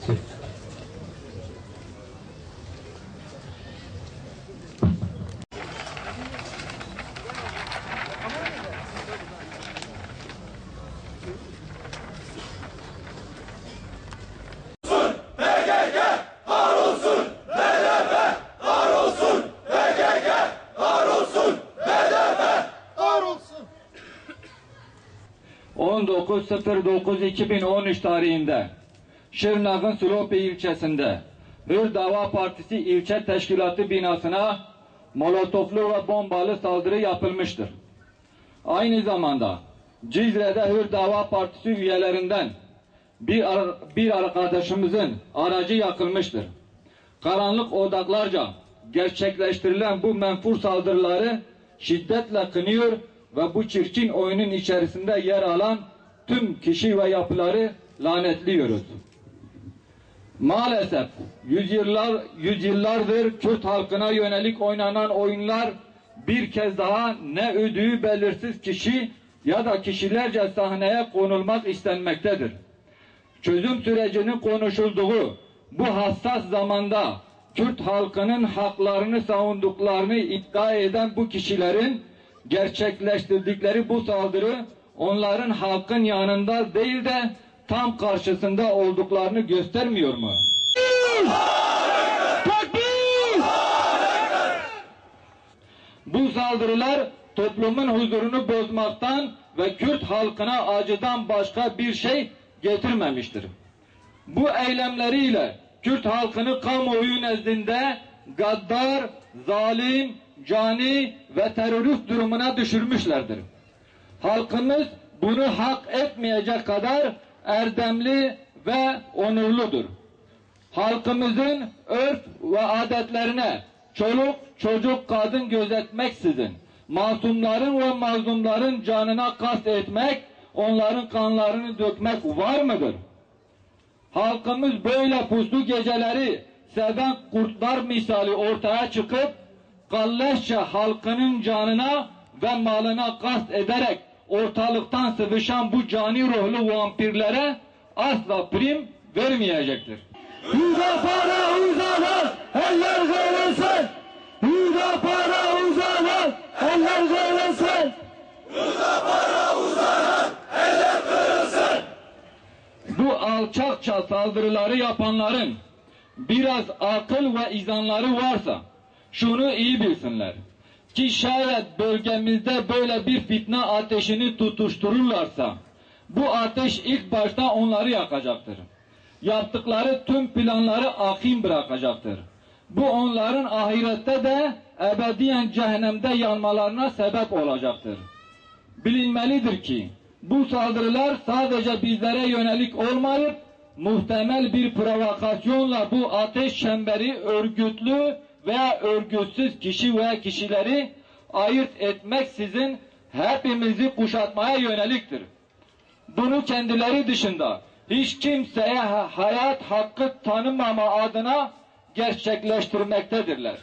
Sí. 19.09.2013 tarihinde Şırnak'ın Sulopi ilçesinde Hür Dava Partisi ilçe teşkilatı binasına molotoflu ve bombalı saldırı yapılmıştır. Aynı zamanda Cizre'de Hür Dava Partisi üyelerinden bir arkadaşımızın aracı yakılmıştır. Karanlık odaklarca gerçekleştirilen bu menfur saldırıları şiddetle kınıyor ve bu çirkin oyunun içerisinde yer alan tüm kişi ve yapıları lanetliyoruz. Maalesef yüzyıllardır Kürt halkına yönelik oynanan oyunlar bir kez daha ne ödüğü belirsiz kişi ya da kişilerce sahneye konulmak istenmektedir. Çözüm sürecinin konuşulduğu bu hassas zamanda Kürt halkının haklarını savunduklarını iddia eden bu kişilerin gerçekleştirdikleri bu saldırı onların halkın yanında değil de tam karşısında olduklarını göstermiyor mu? Bu saldırılar toplumun huzurunu bozmaktan ve Kürt halkına acıdan başka bir şey getirmemiştir. Bu eylemleriyle Kürt halkını kamuoyu nezdinde gaddar, zalim, cani ve terörist durumuna düşürmüşlerdir. Halkımız bunu hak etmeyecek kadar erdemli ve onurludur. Halkımızın örf ve adetlerine çoluk, çocuk, kadın gözetmeksizin masumların ve mazlumların canına kast etmek, onların kanlarını dökmek var mıdır? Halkımız böyle puslu geceleri seven kurtlar misali ortaya çıkıp kalleşçe halkının canına ve malına kast ederek ortalıktan sıvışan bu cani ruhlu vampirlere asla prim vermeyecektir. Hüdapara uzanan eller kırılsın! Hüdapara uzanan eller kırılsın! Hüdapara uzanan eller kırılsın! Bu alçakça saldırıları yapanların biraz akıl ve izanları varsa şunu iyi bilsinler ki şayet bölgemizde böyle bir fitne ateşini tutuştururlarsa bu ateş ilk başta onları yakacaktır. Yaptıkları tüm planları akim bırakacaktır. Bu onların ahirette de ebediyen cehennemde yanmalarına sebep olacaktır. Bilinmelidir ki bu saldırılar sadece bizlere yönelik olmayıp muhtemel bir provokasyonla bu ateş çemberi örgütlü veya örgütsüz kişi veya kişileri ayırt etmeksizin hepimizi kuşatmaya yöneliktir. Bunu kendileri dışında hiç kimseye hayat hakkı tanımama adına gerçekleştirmektedirler.